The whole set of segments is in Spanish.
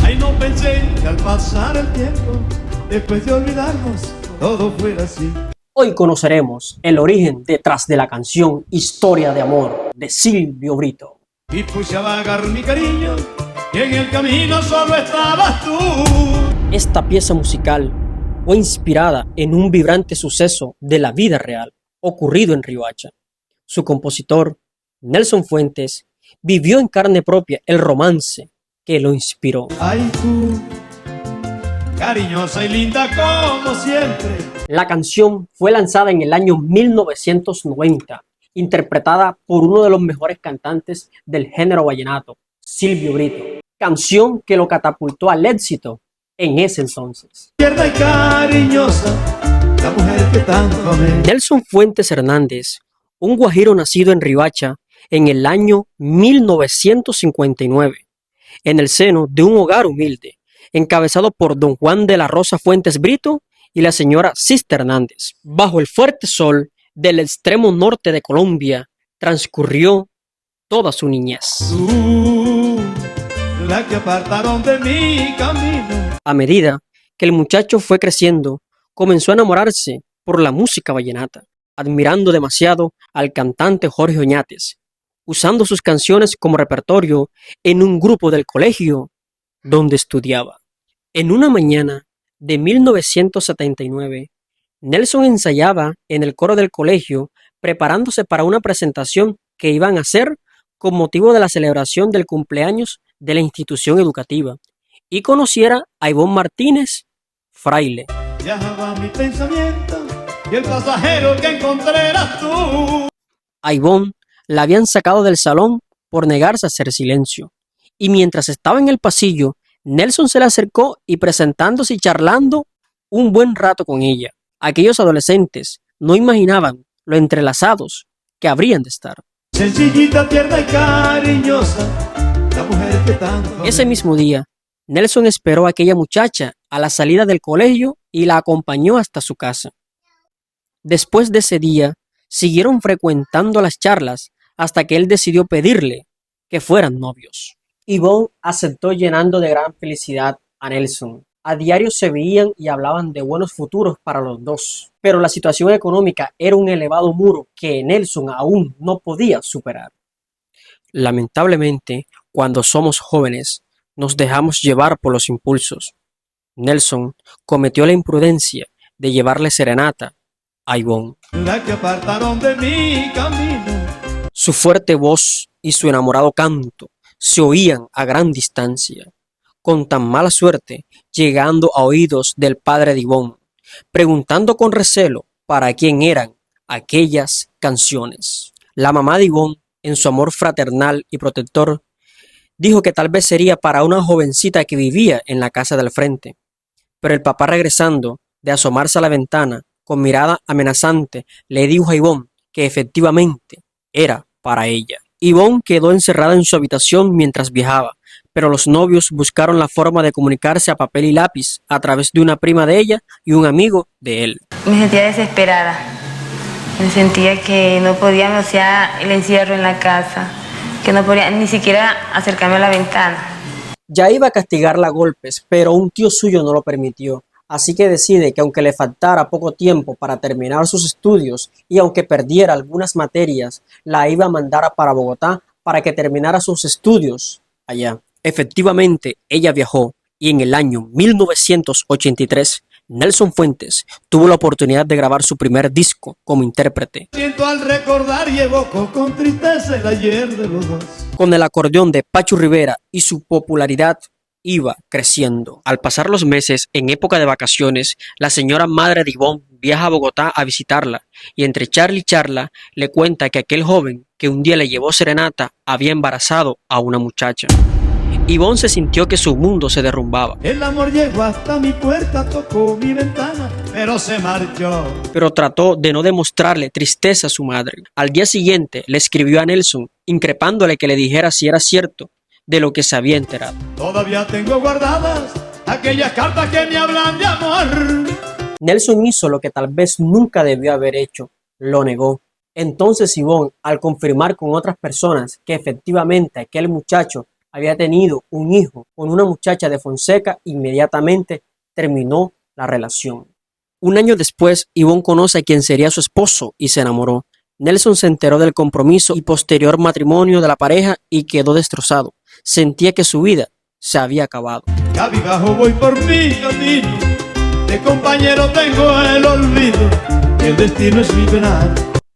Ay, no pensé que al pasar el tiempo, después de olvidarnos, todo fuera así. Hoy conoceremos el origen detrás de la canción Historia de Amor de Silvio Brito. Y puse a vagar mi cariño, y en el camino solo estabas tú. Esta pieza musical fue inspirada en un vibrante suceso de la vida real ocurrido en Riohacha. Su compositor, Nelson Fuentes, vivió en carne propia el romance que lo inspiró. Ay, tú, cariñosa y linda como siempre. La canción fue lanzada en el año 1990, interpretada por uno de los mejores cantantes del género vallenato, Silvio Brito, canción que lo catapultó al éxito en ese entonces. Tierna y cariñosa, la mujer que tanto amé. Nelson Fuentes Hernández, un guajiro nacido en Riohacha en el año 1959, en el seno de un hogar humilde, encabezado por don Juan de la Rosa Fuentes Brito y la señora Sista Hernández. Bajo el fuerte sol del extremo norte de Colombia, transcurrió toda su niñez. Tú, la que apartaron de mi camino. A medida que el muchacho fue creciendo, comenzó a enamorarse por la música vallenata, admirando demasiado al cantante Jorge Oñates, usando sus canciones como repertorio en un grupo del colegio donde estudiaba. En una mañana de 1979, Nelson ensayaba en el coro del colegio preparándose para una presentación que iban a hacer con motivo de la celebración del cumpleaños de la institución educativa, y conociera a Ivonne Martínez, fraile. Viajaba mi pensamiento y el pasajero que encontré eras tú. A Ivonne la habían sacado del salón por negarse a hacer silencio, y mientras estaba en el pasillo, Nelson se le acercó y presentándose y charlando un buen rato con ella. Aquellos adolescentes no imaginaban lo entrelazados que habrían de estar. Sencillita, tierna y cariñosa, la mujer que tanto amé. Ese mismo día, Nelson esperó a aquella muchacha a la salida del colegio y la acompañó hasta su casa. Después de ese día, siguieron frecuentando las charlas hasta que él decidió pedirle que fueran novios. Ivonne aceptó llenando de gran felicidad a Nelson. A diario se veían y hablaban de buenos futuros para los dos, pero la situación económica era un elevado muro que Nelson aún no podía superar. Lamentablemente, cuando somos jóvenes, nos dejamos llevar por los impulsos. Nelson cometió la imprudencia de llevarle serenata a Ivonne. La que apartaron de mi camino. Su fuerte voz y su enamorado canto se oían a gran distancia, con tan mala suerte llegando a oídos del padre de Ivonne, preguntando con recelo para quién eran aquellas canciones. La mamá de Ivonne, en su amor fraternal y protector, dijo que tal vez sería para una jovencita que vivía en la casa del frente, pero el papá, regresando de asomarse a la ventana con mirada amenazante, le dijo a Ivonne que efectivamente era para ella. Ivonne quedó encerrada en su habitación mientras viajaba, pero los novios buscaron la forma de comunicarse a papel y lápiz a través de una prima de ella y un amigo de él. Me sentía desesperada, me sentía que no podía, o sea, el encierro en la casa, que no podía ni siquiera acercarme a la ventana. Ya iba a castigarla a golpes, pero un tío suyo no lo permitió, así que decide que aunque le faltara poco tiempo para terminar sus estudios y aunque perdiera algunas materias, la iba a mandar para Bogotá para que terminara sus estudios allá. Efectivamente, ella viajó y en el año 1983, Nelson Fuentes tuvo la oportunidad de grabar su primer disco como intérprete. Siento al recordar y evoco con tristeza el ayer de los dos. Con el acordeón de Pacho Rivera, y su popularidad iba creciendo. Al pasar los meses, en época de vacaciones, la señora madre de Ivonne viaja a Bogotá a visitarla y entre charla y charla le cuenta que aquel joven que un día le llevó serenata había embarazado a una muchacha. Ivonne se sintió que su mundo se derrumbaba. El amor llegó hasta mi puerta, tocó mi ventana, pero se marchó. Pero trató de no demostrarle tristeza a su madre. Al día siguiente le escribió a Nelson, increpándole que le dijera si era cierto de lo que se había enterado. Todavía tengo guardadas aquellas cartas que me hablan de amor. Nelson hizo lo que tal vez nunca debió haber hecho, lo negó. Entonces Ivonne, al confirmar con otras personas que efectivamente aquel muchacho había tenido un hijo con una muchacha de Fonseca, inmediatamente terminó la relación. Un año después, Ivonne conoce a quien sería su esposo y se enamoró. Nelson se enteró del compromiso y posterior matrimonio de la pareja y quedó destrozado. Sentía que su vida se había acabado. Cabizbajo voy por mi camino, de compañero tengo el olvido, el destino es mi penal.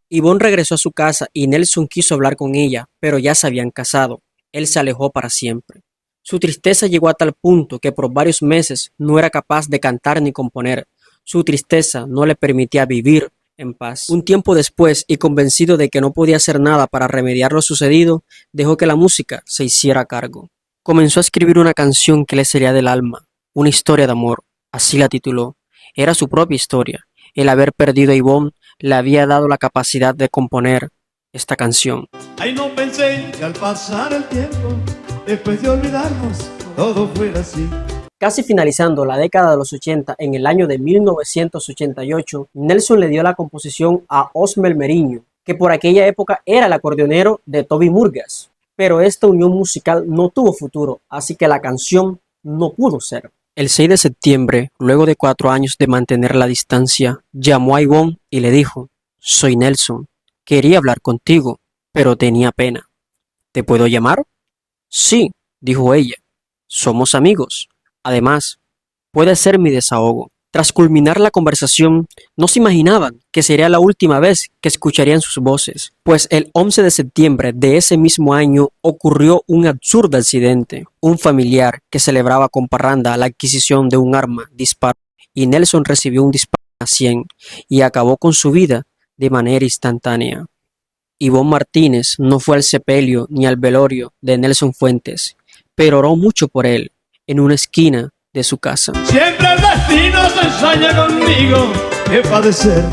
Ivonne regresó a su casa y Nelson quiso hablar con ella, pero ya se habían casado. Él se alejó para siempre. Su tristeza llegó a tal punto que por varios meses no era capaz de cantar ni componer. Su tristeza no le permitía vivir en paz. Un tiempo después, y convencido de que no podía hacer nada para remediar lo sucedido, dejó que la música se hiciera cargo. Comenzó a escribir una canción que le salía del alma, una historia de amor, así la tituló. Era su propia historia. El haber perdido a Ivonne le había dado la capacidad de componer esta canción. Ay, no pensé que al pasar el tiempo, después de olvidarnos, todo fuera así. Casi finalizando la década de los 80, en el año de 1988, Nelson le dio la composición a Osmel Meriño, que por aquella época era el acordeonero de Toby Murgas. Pero esta unión musical no tuvo futuro, así que la canción no pudo ser. El 6 de septiembre, luego de 4 años de mantener la distancia, llamó a Ivonne y le dijo: «Soy Nelson, quería hablar contigo, pero tenía pena. ¿Te puedo llamar?» «Sí», dijo ella, «somos amigos. Además, puede ser mi desahogo». Tras culminar la conversación, no se imaginaban que sería la última vez que escucharían sus voces, pues el 11 de septiembre de ese mismo año ocurrió un absurdo accidente. Un familiar que celebraba con parranda la adquisición de un arma disparó y Nelson recibió un disparo a 100 y acabó con su vida de manera instantánea. Ivonne Martínez no fue al sepelio ni al velorio de Nelson Fuentes, pero oró mucho por él en una esquina de su casa. Siempre el destino se ensaña conmigo, que padecer.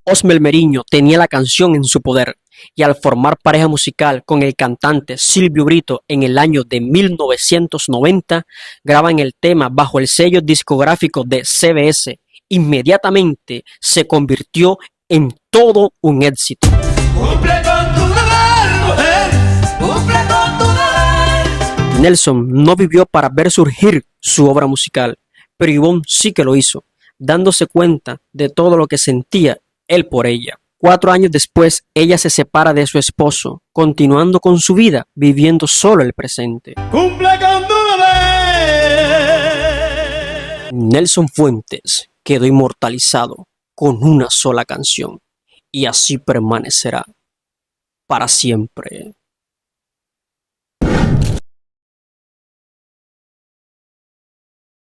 Osmel Meriño tenía la canción en su poder y al formar pareja musical con el cantante Silvio Brito en el año de 1990, graban el tema bajo el sello discográfico de CBS. Inmediatamente se convirtió en todo un éxito. Cumple con tu deber, mujer, cumple con tu deber. Nelson no vivió para ver surgir su obra musical, pero Ivonne sí que lo hizo, dándose cuenta de todo lo que sentía él por ella. 4 años después, ella se separa de su esposo, continuando con su vida, viviendo solo el presente. Cumple con tu deber. Nelson Fuentes quedó inmortalizado con una sola canción, y así permanecerá para siempre.